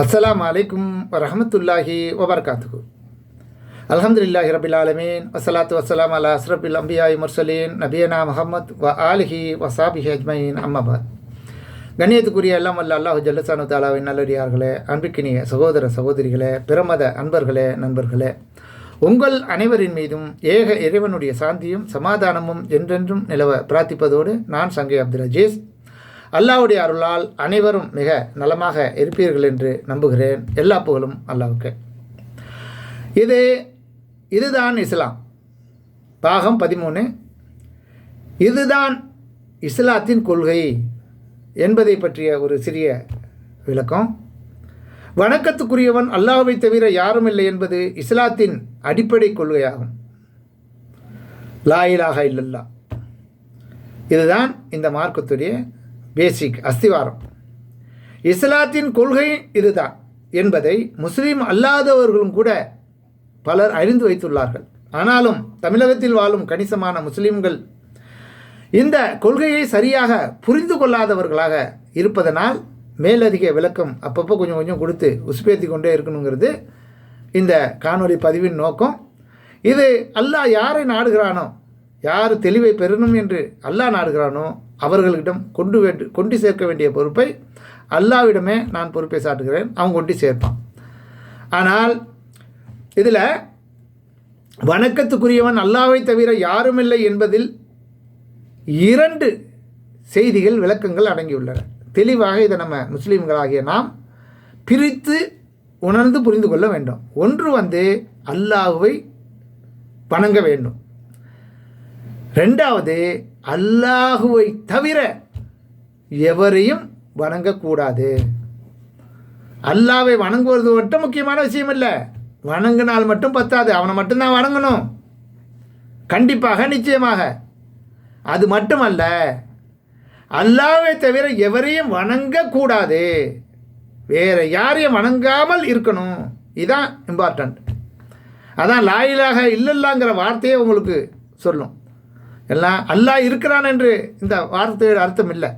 அஸ்ஸலாமு அலைக்கும் வரஹ்மத்துல்லாஹி வபரகாத்துஹு. அல்ஹம்துலில்லாஹி ரபில் ஆலமீன் வஸ்ஸலாத்து வஸ்ஸலாம் அலா அஸ்ரஃபில் அம்பியாய் முர்சலீன் நபியனா முஹம்மத் வ ஆலிஹி வஸாபிஹி அஜ்மஈன். அம்மாபாத். கண்ணியத்துக்குரிய எல்லாம் வல்ல அல்லாஹு ஜல்லசானு தாலாவின் நல்லடியார்களே, அன்பிற்கினிய சகோதர சகோதரிகளே, பிரமத அன்பர்களே, நண்பர்களே, உங்கள் அனைவரின் மீதும் ஏக இறைவனுடைய சாந்தியும் சமாதானமும் என்றென்றும் நிலவ பிரார்த்திப்பதோடு நான் சங்கை அப்துல் அஜீஸ். அல்லாஹ்வுடைய அருளால் அனைவரும் மிக நலமாக இருப்பீர்கள் என்று நம்புகிறேன். எல்லா புகழும் அல்லாஹ்வுக்கு. இதுதான் இஸ்லாம். பாகம் 13. இதுதான் இஸ்லாத்தின் கொள்கை என்பதை பற்றிய ஒரு சிறிய விளக்கம். வணக்கத்துக்குரியவன் அல்லாஹ்வை தவிர யாரும் இல்லை என்பது இஸ்லாத்தின் அடிப்படை கொள்கையாகும். லா இலாஹா இல்லல்லாஹ், இதுதான் இந்த மார்க்கத்துடைய பேசிக் அஸ்திவாரம். இஸ்லாத்தின் கொள்கை இதுதான் என்பதை முஸ்லீம் அல்லாதவர்களும் கூட பலர் அறிந்து வைத்துள்ளார்கள். ஆனாலும் தமிழகத்தில் வாழும் கணிசமான முஸ்லீம்கள் இந்த கொள்கையை சரியாக புரிந்து கொள்ளாதவர்களாக இருப்பதனால் மேலதிக விளக்கம் அப்பப்போ கொஞ்சம் கொஞ்சம் கொடுத்து உசுப்பேற்றி கொண்டே இருக்கணுங்கிறது இந்த காணொளி பதிவின் நோக்கம். இது அல்லாஹ் யாரை நாடுகிறானோ, யார் தெளிவை பெறணும் என்று அல்லாஹ் நாடுகிறானோ அவர்களிடம் கொண்டு சேர்க்க வேண்டிய பொறுப்பை அல்லாஹ்விடமே நான் பொறுப்பை சாட்டுகிறேன். அவன் கொண்டு சேர்ப்பான். ஆனால் இதில் வணக்கத்துக்குரியவன் அல்லாஹ்வை தவிர யாரும் இல்லை என்பதில் 2 செய்திகள், விளக்கங்கள் அடங்கியுள்ளன. தெளிவாக இதை நம்ம முஸ்லீம்களாகிய நாம் பிரித்து உணர்ந்து புரிந்து கொள்ள வேண்டும். ஒன்று அல்லாஹ்வை வணங்க வேண்டும். 2வது, அல்லாஹுவை தவிர எவரையும் வணங்கக்கூடாது. அல்லாஹ்வை வணங்குவது மட்டும் முக்கியமான விஷயம் இல்லை. வணங்கினால் மட்டும் பத்தாது, அவனை மட்டும்தான் வணங்கணும். கண்டிப்பாக, நிச்சயமாக. அது மட்டுமல்ல, அல்லாஹ்வை தவிர எவரையும் வணங்கக்கூடாது, வேற யாரையும் வணங்காமல் இருக்கணும். இதுதான் இம்பார்ட்டண்ட். அதான் லா இலாஹா இல்லல்லாங்கிற வார்த்தையே உங்களுக்கு சொல்லும். எல்லாம் அல்லாஹ் இருக்கிறான் என்று இந்த வார்த்தையோட அர்த்தம் இல்லை,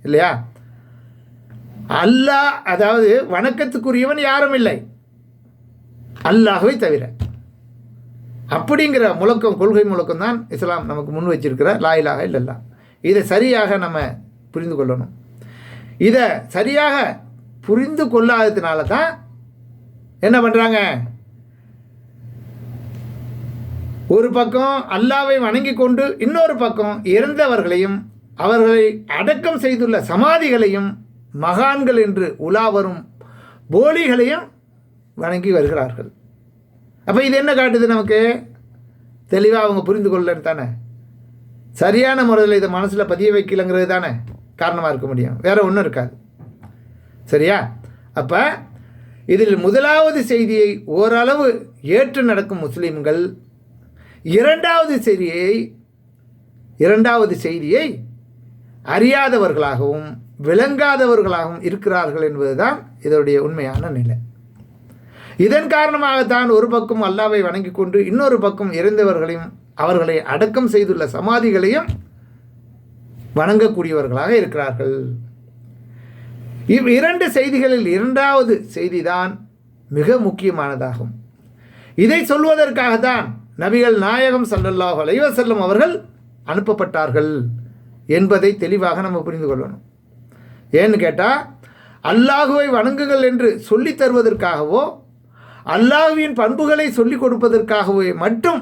இல்லையா? அல்லாஹ், அதாவது வணக்கத்துக்குரியவன் யாரும் இல்லை அல்லாஹ்வை தவிர, அப்படிங்கிற முழக்கம், கொள்கை முழக்கம் தான் இஸ்லாம் நமக்கு முன் வச்சிருக்கிற லா இலாஹா இல்லல்லாஹ். இதை சரியாக நம்ம புரிந்து கொள்ளணும். இதை சரியாக புரிந்து கொள்ளாததுனால தான் என்ன பண்ணுறாங்க, ஒரு பக்கம் அல்லாஹ்வை வணங்கி கொண்டு இன்னொரு பக்கம் இறந்தவர்களையும் அவர்களை அடக்கம் செய்துள்ள சமாதிகளையும் மகான்கள் என்று உலா வரும் போலிகளையும் வணங்கி வருகிறார்கள். அப்போ இது என்ன காட்டுது நமக்கு? தெளிவாக அவங்க புரிந்து கொள்ளன்னு தானே, சரியான முறையில் இதை மனசில் பதிய வைக்கலைங்கிறது தானே காரணமாக இருக்க முடியும், வேற ஒன்றும் இருக்காது. சரியா? அப்போ இதில் முதலாவது செய்தியை ஓரளவு ஏற்று நடக்கும் முஸ்லீம்கள் இரண்டாவது செய்தியை அறியாதவர்களாகவும் விளங்காதவர்களாகவும் இருக்கிறார்கள் என்பதுதான் இதனுடைய உண்மையான நிலை. இதன் காரணமாகத்தான் ஒரு பக்கம் அல்லாஹ்வை வணங்கி கொண்டு இன்னொரு பக்கம் இறந்தவர்களையும் அவர்களை அடக்கம் செய்துள்ள சமாதிகளையும் வணங்கக்கூடியவர்களாக இருக்கிறார்கள். 2 செய்திகளில் 2வது செய்திதான் மிக முக்கியமானதாகும். இதை சொல்வதற்காகத்தான் நபிகள் நாயகம் ஸல்லல்லாஹு அலைஹி வஸல்லம் அவர்கள் அனுப்பப்பட்டார்கள் என்பதை தெளிவாக நம்ம புரிந்து கொள்ளணும். ஏன்னு கேட்டால், அல்லாஹுவை வணங்குங்கள் என்று சொல்லித் தருவதற்காகவோ அல்லாஹ்வின் பண்புகளை சொல்லிக் கொடுப்பதற்காகவோ மட்டும்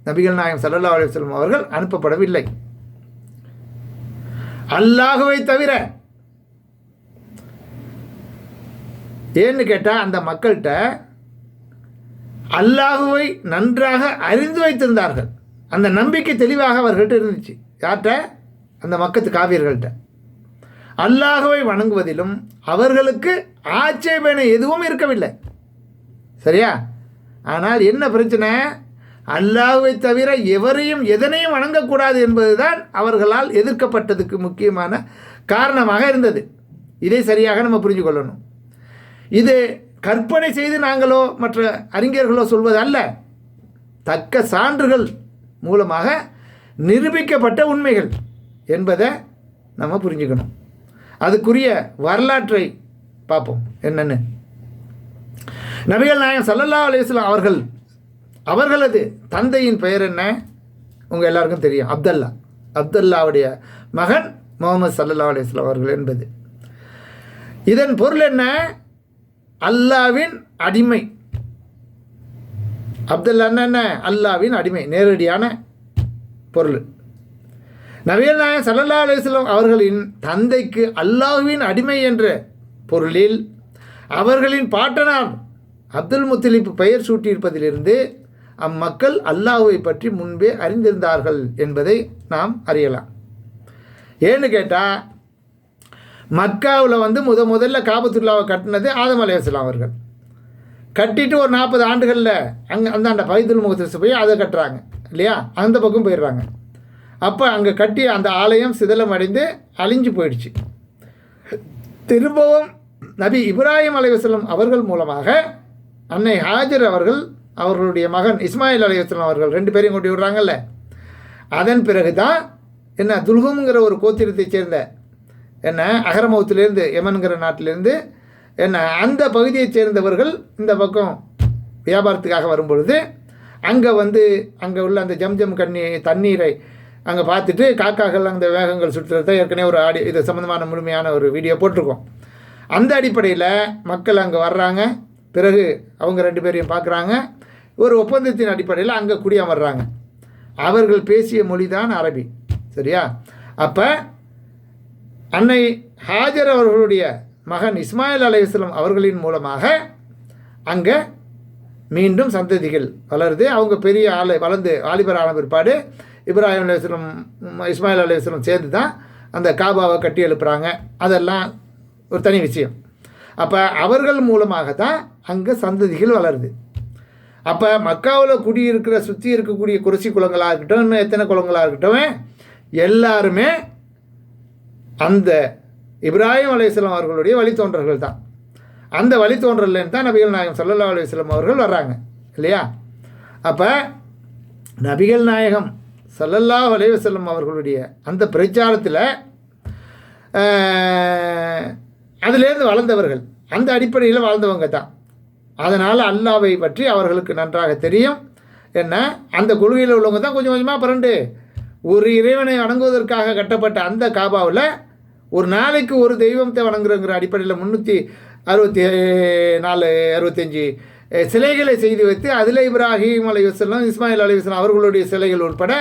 நபிகள் நாயகம் ஸல்லல்லாஹு அலைஹி வஸல்லம் அவர்கள் அனுப்பப்படவில்லை. அல்லாஹுவை தவிர, ஏன்னு கேட்டால் அந்த மக்கள்கிட்ட அல்லாஹுவை நன்றாக அறிந்து வைத்திருந்தார்கள். அந்த நம்பிக்கை தெளிவாக அவர்கள்ட்ட இருந்துச்சு. யார்கிட்ட? அந்த மக்கத்து காவியர்கள்ட்ட. அல்லாஹுவை வணங்குவதிலும் அவர்களுக்கு ஆட்சேபனை எதுவும் இருக்கவில்லை. சரியா? ஆனால் என்ன பிரச்சனை? அல்லாஹுவை தவிர எவரையும் எதனையும் வணங்கக்கூடாது என்பதுதான் அவர்களால் எதிர்க்கப்பட்டதுக்கு முக்கியமான காரணமாக இருந்தது. இதை சரியாக நம்ம புரிஞ்சு கொள்ளணும். இது கற்பனை செய்து நாங்களோ மற்ற அறிஞர்களோ சொல்வது அல்ல, தக்க சான்றுகள் மூலமாக நிரூபிக்கப்பட்ட உண்மைகள் என்பதை நம்ம புரிஞ்சுக்கணும். அதுக்குரிய வரலாற்றை பார்ப்போம் என்னென்னு. நபிகள் நாயகம் ஸல்லல்லாஹு அலைஹி வஸல்லம் அவர்களது தந்தையின் பெயர் என்ன? உங்கள் எல்லாருக்கும் தெரியும், அப்துல்லாவுடைய மகன் முகமது ஸல்லல்லாஹு அலைஹி வஸல்லம் அவர்கள் என்பது. இதன் பொருள் என்ன? அல்லாவின் அடிமை. அப்துல்லான்னா என்ன? அல்லாவின் அடிமை, நேரடியான பொருள். நபிகள் நாயகம் ஸல்லல்லாஹு அலைஹி வஸல்லம் அவர்களின் தந்தைக்கு அல்லாஹ்வின் அடிமை என்ற பொருளில் அவர்களின் பாட்டனார் அப்துல் முத்தலிப் பெயர் சூட்டியிருப்பதிலிருந்து அம்மக்கள் அல்லாஹ்வை பற்றி முன்பே அறிந்திருந்தார்கள் என்பதை நாம் அறியலாம். ஏன்னு கேட்டால், மக்காவில் முதல்ல காபத்துல்லாவை கட்டினது ஆதம் அலைஹிஸ்ஸலாம் அவர்கள். கட்டிட்டு ஒரு 40 ஆண்டுகளில் அந்தாண்ட பைத்துல் முகத்தஸ் போய் அதை கட்டுறாங்க இல்லையா, அந்த பக்கம் போயிடுறாங்க. அப்போ அங்கே கட்டிய அந்த ஆலயம் சிதலம் அடைந்து அழிஞ்சு போயிடுச்சு. திரும்பவும் நபி இப்ராஹிம் அலைஹிஸ்ஸலாம் அவர்கள் மூலமாக அன்னை ஹாஜர் அவர்களுடைய மகன் இஸ்மாயில் அலைஹிஸ்ஸலாம் அவர்கள் 2 பேரையும் கொண்டு விடுறாங்கல்ல. அதன் பிறகு தான் என்ன, துல்ஹும்ங்கிற ஒரு கோத்திரத்தை சேர்ந்த என்ன அகரமௌத்திலேருந்து யமன்கிற நாட்டிலேருந்து என்ன அந்த பகுதியைச் சேர்ந்தவர்கள் இந்த பக்கம் வியாபாரத்துக்காக வரும்பொழுது அங்கே உள்ள அந்த ஜம்ஜம் தண்ணீரை அங்கே பார்த்துட்டு காக்காக்கள் அந்த வேகங்கள் சுற்றுறத ஏற்கனவே ஒரு இது சம்மந்தமான முழுமையான ஒரு வீடியோ போட்டிருக்கோம். அந்த அடிப்படையில் மக்கள் அங்கே வர்றாங்க. பிறகு அவங்க 2 பேரையும் பார்க்குறாங்க. ஒரு ஒப்பந்தத்தின் அடிப்படையில் அங்கே குடியமர்றாங்க. அவர்கள் பேசிய மொழி தான் அரபி. சரியா? அப்போ அன்னை ஹாஜர் அவர்களுடைய மகன் இஸ்மாயில் அலைஹிஸ்ஸலாம் அவர்களின் மூலமாக அங்கே மீண்டும் சந்ததிகள் வளருது. அவங்க பெரிய வளர்ந்து வாலிபர் ஆன பிற்பாடு இப்ராஹிம் அலைஹிஸ்ஸலாம் இஸ்மாயில் அலைஹிஸ்ஸலாம் சேர்ந்து தான் அந்த காபாவை கட்டி எழுப்புறாங்க. அதெல்லாம் ஒரு தனி விஷயம். அப்போ அவர்கள் மூலமாக தான் அங்கே சந்ததிகள் வளருது. அப்போ மக்காவில் குடியிருக்கிற சுற்றி இருக்கக்கூடிய குறைசி குளங்களாக இருக்கட்டும், இன்னும் எத்தனை குளங்களாக இருக்கட்டும், எல்லாருமே அந்த இப்ராஹிம் அலைஹிஸ்ஸலாம் அவர்களுடைய வழித்தோன்றர்கள் தான். அந்த வழித்தோன்றல்லேருந்து தான் நபிகள் நாயகம் ஸல்லல்லாஹு அலைஹி வஸல்லம் அவர்கள் வர்றாங்க இல்லையா? அப்போ நபிகள் நாயகம் ஸல்லல்லாஹு அலைஹி வஸல்லம் அவர்களுடைய அந்த பிரச்சாரத்தில் அதிலேருந்து வளர்ந்தவர்கள், அந்த அடிப்படையில் வாழ்ந்தவங்க தான். அதனால் அல்லாவை பற்றி அவர்களுக்கு நன்றாக தெரியும். என்ன, அந்த கொள்கையில் உள்ளவங்க தான் கொஞ்சம் கொஞ்சமாக பிறண்டு ஒரு இறைவனை வணங்குவதற்காக கட்டப்பட்ட அந்த காபாவில் ஒரு நாளைக்கு ஒரு தெய்வத்தை வணங்குறங்கிற அடிப்படையில் 364-65 சிலைகளை செய்து வைத்து அதில் இப்ராஹிம் அலைஹிஸ்ஸலாம் இஸ்மாயில் அலைஹிஸ்ஸலாம் அவர்களுடைய சிலைகள் உட்பட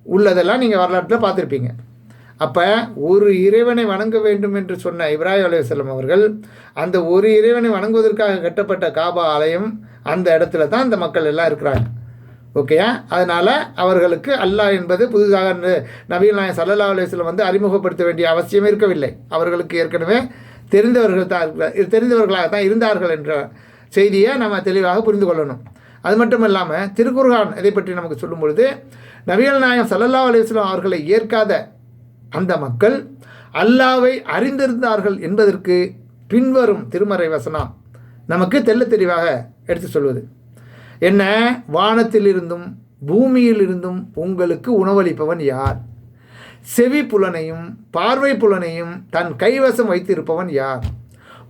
உள்ளதெல்லாம் நீங்கள் வரலாற்றில் பார்த்துருப்பீங்க. அப்போ ஒரு இறைவனை வணங்க வேண்டும் என்று சொன்ன இப்ராஹிம் அலைஹிஸ்ஸலாம் அவர்கள் அந்த ஒரு இறைவனை வணங்குவதற்காக கட்டப்பட்ட காபா ஆலயம் அந்த இடத்துல தான் இந்த மக்கள் எல்லாம் இருக்கிறாங்க. ஓகேயா? அதனால் அவர்களுக்கு அல்லாஹ் என்பது புதுசாக நபிகள் நாயகம் ஸல்லல்லாஹு அலைஹி வஸல்லம் அறிமுகப்படுத்த வேண்டிய அவசியம் இருக்கவில்லை. அவர்களுக்கு ஏற்கனவே தெரிந்தவர்களாக தான் இருந்தார்கள் என்ற செய்தியை நம்ம தெளிவாக புரிந்து கொள்ளணும். அது மட்டும் இல்லாமல் திருக்குர்ஆன் இதை பற்றி நமக்கு சொல்லும் பொழுது, நபிகள் நாயகம் ஸல்லல்லாஹு அலைஹி வஸல்லம் அவர்களை ஏற்காத அந்த மக்கள் அல்லாவை அறிந்திருந்தார்கள் என்பதற்கு பின்வரும் திருமறை வசனம் நமக்கு தெள்ள தெளிவாக எடுத்து சொல்வது என்ன? வானத்திலிருந்தும் பூமியிலிருந்தும் உங்களுக்கு உணவளிப்பவன் யார்? செவி புலனையும் பார்வை புலனையும் தன் கைவசம் வைத்திருப்பவன் யார்?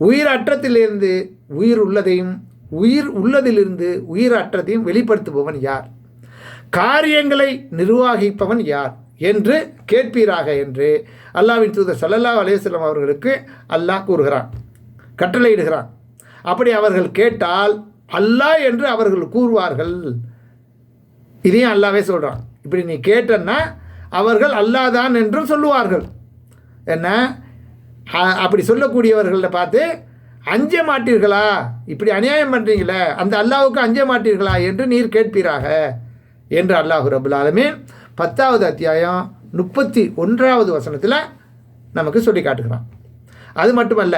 உயிர் அற்றத்திலிருந்து உயிர் உள்ளதையும் உயிர் உள்ளதிலிருந்து உயிர் அற்றத்தையும் வெளிப்படுத்துபவன் யார்? காரியங்களை நிர்வாகிப்பவன் யார் என்று கேட்பீராக என்று அல்லாஹ்வின் தூதர் ஸல்லல்லாஹு அலைஹி வஸல்லம் அவர்களுக்கு அல்லாஹ் கூறுகிறான், கட்டளையிடுகிறான். அப்படி அவர்கள் கேட்டால் அல்லாஹ் என்று அவர்கள் கூறுவார்கள். இதையும் அல்லாஹ்வே சொல்கிறான். இப்படி நீ கேட்டன்னா அவர்கள் அல்லாஹ் தான் என்றும் சொல்லுவார்கள். என்ன, அப்படி சொல்லக்கூடியவர்களை பார்த்து அஞ்ச மாட்டீர்களா, இப்படி அநியாயம் பண்ணுறீங்களே, அந்த அல்லாஹ்வுக்கு அஞ்ச மாட்டீர்களா என்று நீர் கேட்பீராக என்று அல்லாஹ் ரப்பல் ஆலமீன் 10வது அத்தியாயம் 31வது வசனத்தில் நமக்கு சொல்லி காட்டுகிறான். அது மட்டுமல்ல,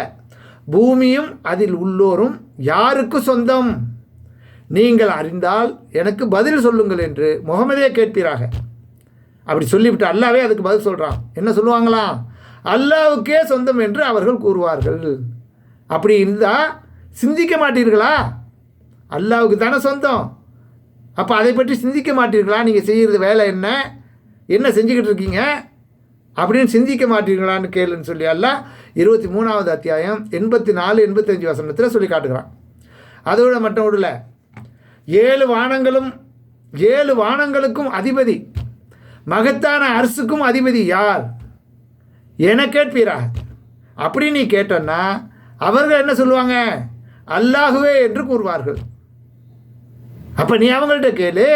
பூமியும் அதில் உள்ளோரும் யாருக்கு சொந்தம்? நீங்கள் அறிந்தால் எனக்கு பதில் சொல்லுங்கள் என்று முகமதே கேட்பீராக. அப்படி சொல்லிவிட்டு அல்லாவே அதுக்கு பதில் சொல்கிறான். என்ன சொல்லுவாங்களாம்? அல்லாவுக்கே சொந்தம் என்று அவர்கள் கூறுவார்கள். அப்படி இருந்தால் சிந்திக்க மாட்டீர்களா? அல்லாவுக்கு தானே சொந்தம். அப்போ அதை பற்றி சிந்திக்க மாட்டீர்களா? நீங்கள் செய்கிறது வேலை என்ன, என்ன செஞ்சுக்கிட்டு இருக்கீங்க அப்படின்னு சிந்திக்க மாட்டீர்களான்னு கேளுன்னு சொல்லி அல்லாஹ் 23வது அத்தியாயம் 84-85 வசனத்தில் சொல்லி காட்டுகிறான். அதோட மட்டும் விடல, 7 வானங்களுக்கும் அதிபதி, மகத்தான அரசுக்கும் அதிபதி யார் என கேட்பீராக. அப்படி நீ கேட்டன்னா அவர்கள் என்ன சொல்லுவாங்க? அல்லாஹுவே என்று கூறுவார்கள். அப்போ நீ அவங்கள்ட்ட கேளு,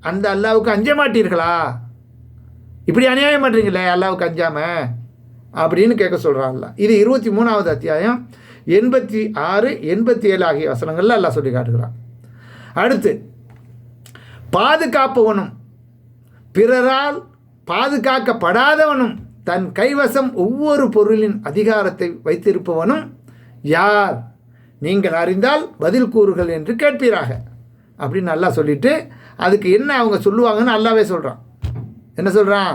அந்த அல்லாவுக்கு அஞ்ச மாட்டீர்களா? இப்படி அநியாயம் பண்ணுறீங்களே அல்லாவுக்கு அஞ்சாம அப்படின்னு கேட்க சொல்கிறான்ல. இது 23வது அத்தியாயம் 86, 87 ஆகிய வசனங்களில் அல்லாஹ் சொல்லி காட்டுகிறான். அடுத்து, பாதுகாப்பவனும் பிறரால் பாதுகாக்கப்படாதவனும் தன் கைவசம் ஒவ்வொரு பொருளின் அதிகாரத்தை வைத்திருப்பவனும் யார்? நீங்கள் அறிந்தால் பதில் கூறுகள் என்று கேட்பீராக அப்படின்னு நல்லா சொல்லிட்டு, அதுக்கு என்ன அவங்க சொல்லுவாங்கன்னு அல்லாவே சொல்கிறான். என்ன சொல்கிறான்?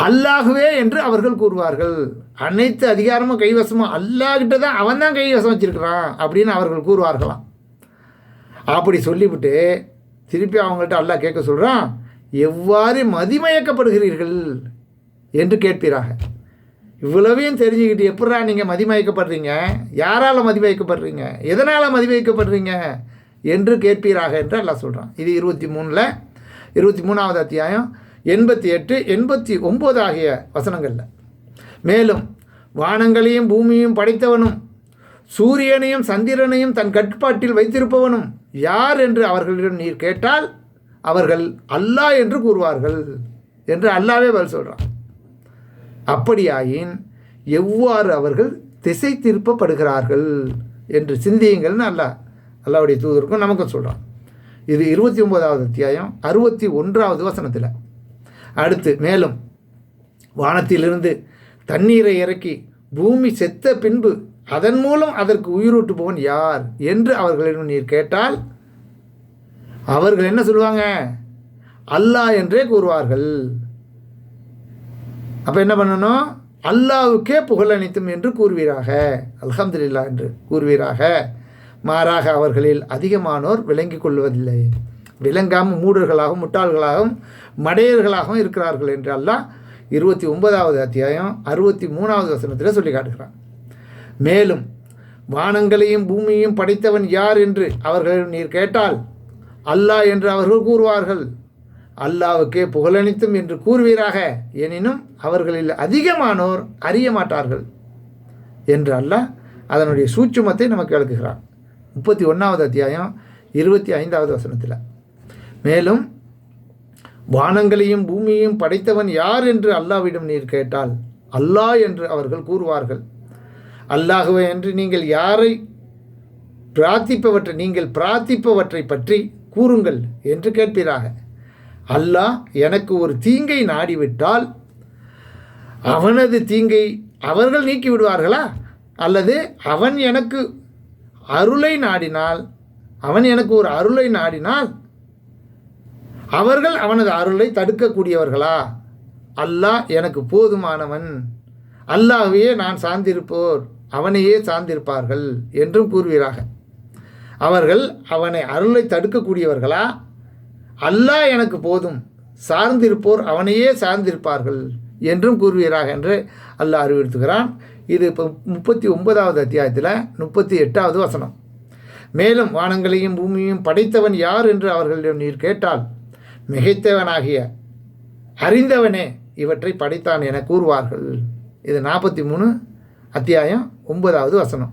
அல்லாஹுவே என்று அவர்கள் கூறுவார்கள். அனைத்து அதிகாரமும் கைவசமும் அல்லாஹ்கிட்ட தான், அவன் தான் கைவசம் வச்சிருக்கிறான் அப்படின்னு அவர்கள் கூறுவார்களாம். அப்படி சொல்லிவிட்டு திருப்பி அவங்கள்ட்ட அல்லாஹ் கேட்க சொல்கிறான், எவ்வாறு மதிமயக்கப்படுகிறீர்கள் என்று கேட்பீராக. இவ்வளவையும் தெரிஞ்சுக்கிட்டு எப்படா நீங்கள் மதிமயக்கப்படுறீங்க? யாரால் மதிமயக்கப்படுறீங்க? எதனால் மதிமயக்கப்படுறீங்க என்று கேட்பீராக என்று அல்லாஹ் சொல்கிறான். இது 23வது அத்தியாயம் 88, 89 ஆகிய வசனங்களில். மேலும் வானங்களையும் பூமியையும் படைத்தவனும் சூரியனையும் சந்திரனையும் தன் கட்டுப்பாட்டில் வைத்திருப்பவனும் யார் என்று அவர்களிடம் நீர் கேட்டால் அவர்கள் அல்லாஹ் என்று கூறுவார்கள் என்று அல்லாவே பதில் சொல்கிறான். அப்படியாயின் எவ்வாறு அவர்கள் திசை திருப்பப்படுகிறார்கள் என்று சிந்தியுங்கள்னு அல்லாஹ்வுடைய தூதருக்கும் நமக்கும் சொல்கிறான். இது 29வது அத்தியாயம் 61வது வசனத்தில். அடுத்து, மேலும் வானத்திலிருந்து தண்ணீரை இறக்கி பூமி செத்த பின்பு அதன் மூலம் அதற்கு உயிரூட்டுபவன் யார் என்று அவர்களிடம் நீர் கேட்டால் அவர்கள் என்ன சொல்லுவாங்க? அல்லாஹ் என்றே கூறுவார்கள். அப்போ என்ன பண்ணணும்? அல்லாஹ்வுக்கே புகழ் அனைத்தும் என்று கூறுவீராக, அல்ஹம்துலில்லாஹ் என்று கூறுவீராக. மாறாக அவர்களில் அதிகமானோர் விளங்கி கொள்வதில்லை, விளங்காமல் மூடர்களாகவும் முட்டாள்களாகவும் மடையர்களாகவும் இருக்கிறார்கள் என்று அல்லாஹ் 29வது அத்தியாயம் 63வது வசனத்தில் சொல்லி காட்டுகிறான். மேலும் வானங்களையும் பூமியையும் படைத்தவன் யார் என்று அவர்களிடம் நீர் கேட்டால் அல்லாஹ் என்று அவர்கள் கூறுவார்கள். அல்லாஹ்வுக்கே புகழனைத்தும் என்று கூறுவீராக, எனினும் அவர்களில் அதிகமானோர் அறிய மாட்டார்கள் என்று அல்லாஹ் அதனுடைய சூட்சுமத்தை நமக்கு விளக்குகிறான். 31வது அத்தியாயம் 25வது வசனத்தில். மேலும் வானங்களையும் பூமியையும் படைத்தவன் யார் என்று அல்லாஹ்விடம் நீர் கேட்டால் அல்லாஹ் என்று அவர்கள் கூறுவார்கள். அல்லாஹ்வே என்று நீங்கள் யாரை பிரார்த்திப்பவற்றை பற்றி கூறுங்கள் என்று கேட்பீராக. அல்லாஹ் எனக்கு ஒரு தீங்கை நாடிவிட்டால் அவனது தீங்கை அவர்கள் நீக்கி விடுவார்களா? அல்லது அவன் எனக்கு ஒரு அருளை நாடினால் அவர்கள் அவனது அருளை தடுக்கக்கூடியவர்களா? அல்லாஹ் எனக்கு போதுமானவன், அல்லாஹ்வையே நான் சார்ந்திருப்போர் அவனையே சார்ந்திருப்பார்கள் என்றும் கூறுவீராக. அவர்கள் அவனை அருளை தடுக்கக்கூடியவர்களா? அல்லாஹ் எனக்கு போதும், சார்ந்திருப்போர் அவனையே சார்ந்திருப்பார்கள் என்றும் கூறுவீராக என்று அல்லாஹ் அறிவுறுத்துகிறான். இது இப்போ 39வது அத்தியாயத்தில் 38வது வசனம். மேலும் வானங்களையும் பூமியையும் படைத்தவன் யார் என்று அவர்களிடம் நீர் கேட்டால் மிகைத்தவனாகிய அறிந்தவனே இவற்றை படைத்தான் என கூறுவார்கள். இது 43 அத்தியாயம் 9வது வசனம்.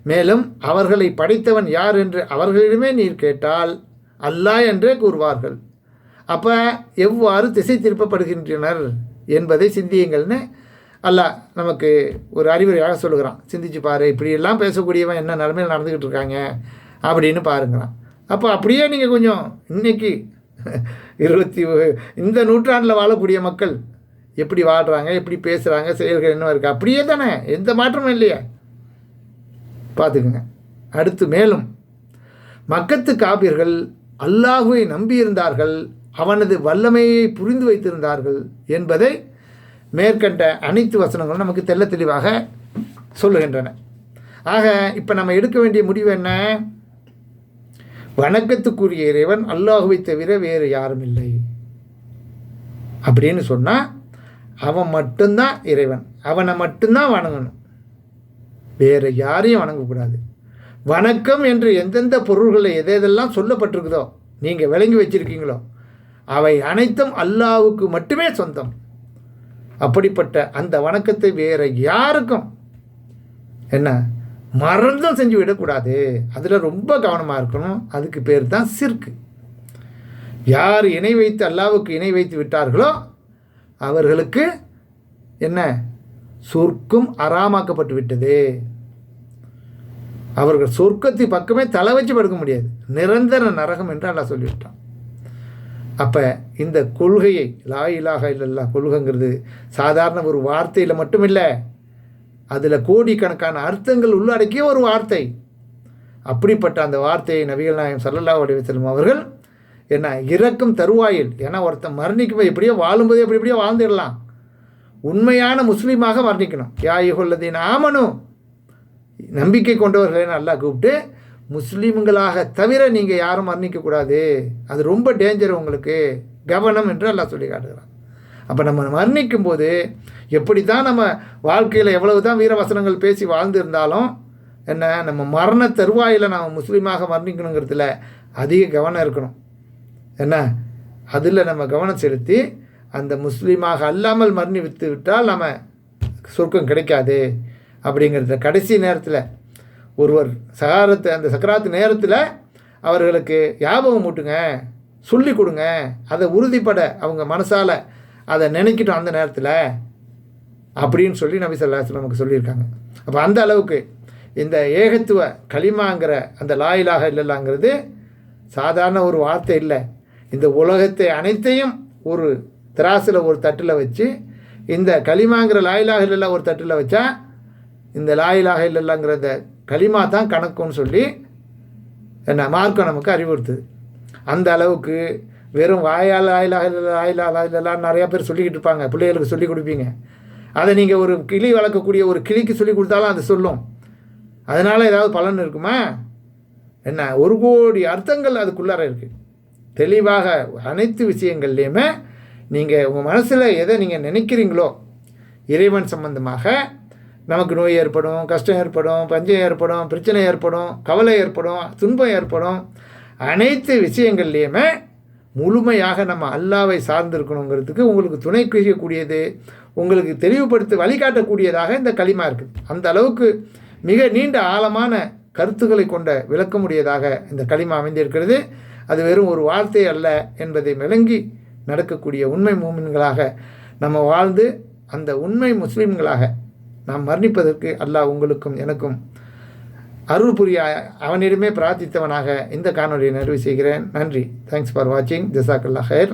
மேலும் அவர்களை படைத்தவன் யார் என்று அவர்களிடமே நீர் கேட்டால் அல்லாஹ் என்றே கூறுவார்கள். அப்போ எவ்வாறு திசை திருப்பப்படுகின்றனர் என்பதை சிந்தியுங்கள்னு அல்லாஹ் நமக்கு ஒரு அறிவுரையாக சொல்லுகிறான். சிந்திச்சு பாரு, இப்படியெல்லாம் பேசக்கூடியவன் என்ன நிலைமையில் நடந்துக்கிட்டு இருக்காங்க அப்படின்னு பாருங்களாம். அப்போ அப்படியே நீங்கள் கொஞ்சம் இன்றைக்கி இந்த நூற்றாண்டில் வாழக்கூடிய மக்கள் எப்படி வாழ்கிறாங்க, எப்படி பேசுகிறாங்க, செயல்கள் என்ன இருக்குது, அப்படியே தானே, எந்த மாற்றமும் இல்லையா? பார்த்துக்குங்க. அடுத்து, மேலும் மக்கத்து காபிர்கள் அல்லாஹுவை நம்பியிருந்தார்கள், அவனது வல்லமையை புரிந்து வைத்திருந்தார்கள் என்பதை மேற்கண்ட அனைத்து வசனங்களும் நமக்கு தெள்ள தெளிவாக சொல்லுகின்றன. ஆக இப்போ நம்ம எடுக்க வேண்டிய முடிவு என்ன? வணக்கத்துக்குரிய இறைவன் அல்லாஹுவை தவிர வேறு யாரும் இல்லை அப்படின்னு சொன்னால் அவன் மட்டும்தான் இறைவன், அவனை மட்டும்தான் வணங்கணும், வேறு யாரையும் வணங்கக்கூடாது. வணக்கம் என்று எந்தெந்த பொருள்களில் எதெல்லாம் சொல்லப்பட்டிருக்குதோ நீங்கள் விளங்கி வச்சிருக்கீங்களோ அவை அனைத்தும் அல்லாஹ்வுக்கு மட்டுமே சொந்தம். அப்படிப்பட்ட அந்த வணக்கத்தை வேறு யாருக்கும் என்ன மறந்தும் செஞ்சு விடக்கூடாது. அதில் ரொம்ப கவனமாக இருக்கணும். அதுக்கு பேர் தான் சிர்க்கு. யார் இணை வைத்து அல்லாஹ்வுக்கு இணை வைத்து விட்டார்களோ அவர்களுக்கு என்ன சொர்க்கம் அறாமாக்கப்பட்டு விட்டது. அவர்கள் சொர்க்கத்தின் பக்கமே தலை வச்சு படுக்க முடியாது, நிரந்தர நரகம் என்று அல்லாஹ் சொல்லிவிட்டான். அப்போ இந்த கொள்கையை லா இலாஹா இல்லல்லாஹ் கொள்கைங்கிறது சாதாரண ஒரு வார்த்தையில் மட்டும் இல்லை, அதில் கோடிக்கணக்கான அர்த்தங்கள் உள்ளடக்கிய ஒரு வார்த்தை. அப்படிப்பட்ட அந்த வார்த்தையை நபிகள் நாயகம் ஸல்லல்லாஹு அலைஹி வஸல்லம் அவர்கள் என்ன இறக்கும் தருவாயில், ஏன்னா ஒருத்தன் மரணிக்கும் எப்படியோ வாழும்போது எப்படியோ வாழ்ந்துடலாம், உண்மையான முஸ்லீமாக மரணிக்கணும். யா அய்யுஹல்லதீன ஆமனு, நம்பிக்கை கொண்டவர்களேன்னு அல்லாஹ் கூப்பிட்டு முஸ்லீம்களாக தவிர நீங்கள் யாரும் மரணிக்கக்கூடாது, அது ரொம்ப டேஞ்சர் உங்களுக்கு, கவனம் என்று அல்லாஹ் சொல்லி காட்டுகிறான். அப்போ நம்ம மரணிக்கும் போது எப்படி தான் நம்ம வாழ்க்கையில் எவ்வளவு தான் வீரவசனங்கள் பேசி வாழ்ந்திருந்தாலும் என்ன நம்ம மரண தருவாயில் நாம் முஸ்லீமாக மரணிக்கணுங்கிறதுல அதிக கவனம் இருக்கணும். என்ன அதில் நம்ம கவனம் செலுத்தி அந்த முஸ்லீமாக அல்லாமல் மரணித்து விட்டால் நம்ம சொர்க்கம் கிடைக்காது அப்படிங்கிறத கடைசி நேரத்தில் ஒருவர் அந்த சக்கராத்து நேரத்தில் அவர்களுக்கு ஞாபகம் மூட்டுங்க, சொல்லி கொடுங்க, அதை உறுதிப்பட அவங்க மனசால் அதை நினைக்கிட்டோம் அந்த நேரத்தில் அப்படின்னு சொல்லி நபி ஸல்லல்லாஹு அலைஹி வஸல்லம் நமக்கு சொல்லியிருக்காங்க. அப்போ அந்த அளவுக்கு இந்த ஏகத்துவ கலிமாங்கிற அந்த லா இலாஹா இல்லல்லாஹ்ங்கிறது சாதாரண ஒரு வார்த்தை இல்லை. இந்த உலகத்தை அனைத்தையும் ஒரு திராசில் ஒரு தட்டில் வச்சு இந்த கலிமாங்கிற லா இலாஹா இல்லல்லாஹ் ஒரு தட்டில் வச்சா இந்த லா இலாஹா இல்லல்லாஹ்ங்கிற இந்த கலிமா தான் கணக்குன்னு சொல்லி என்ன மார்க்கம் நமக்கு அறிவுறுத்துது. அந்த அளவுக்கு வெறும் வாயால் லா இலாஹா இல்லல்லாஹ் லா இலாஹா இல்லல்லாஹ் நிறையா பேர் சொல்லிக்கிட்டு இருப்பாங்க, பிள்ளைகளுக்கு சொல்லிக் கொடுப்பீங்க. அதை நீங்கள் ஒரு கிளி வளர்க்கக்கூடிய ஒரு கிளிக்கு சொல்லி கொடுத்தாலும் அது சொல்லும். அதனால் ஏதாவது பலன் இருக்குமா? என்ன 1 கோடி அர்த்தங்கள் அதுக்குள்ளார இருக்குது. தெளிவாக அனைத்து விஷயங்கள்லேயுமே நீங்கள் உங்கள் மனசில் எதை நீங்கள் நினைக்கிறீங்களோ இறைவன் சம்பந்தமாக நமக்கு நோய் ஏற்படும், கஷ்டம் ஏற்படும், பஞ்சம் ஏற்படும், பிரச்சனை ஏற்படும், கவலை ஏற்படும், துன்பம் ஏற்படும், அனைத்து விஷயங்கள்லேயுமே முழுமையாக நம்ம அல்லாவை சார்ந்திருக்கணுங்கிறதுக்கு உங்களுக்கு துணை செய்யக்கூடியது, உங்களுக்கு தெளிவுபடுத்தி வழிகாட்டக்கூடியதாக இந்த களிமா இருக்குது. அந்த அளவுக்கு மிக நீண்ட ஆழமான கருத்துக்களை கொண்ட விளக்கமுடையதாக இந்த களிமா அமைந்திருக்கிறது. அது வெறும் ஒரு வார்த்தை அல்ல என்பதை விளங்கி நடக்கக்கூடிய உண்மை மூமின்களாக நம்ம வாழ்ந்து அந்த உண்மை முஸ்லீம்களாக நாம் மரணிப்பதற்கு அல்லாஹ் உங்களுக்கும் எனக்கும் அருள் புரிய அவனிடமே பிரார்த்தித்தவனாக இந்த காணொலியை நிறைவு செய்கிறேன். நன்றி. தேங்க்ஸ் ஃபார் வாட்சிங். ஜஸாக்கல்லாஹ் ஹைர்.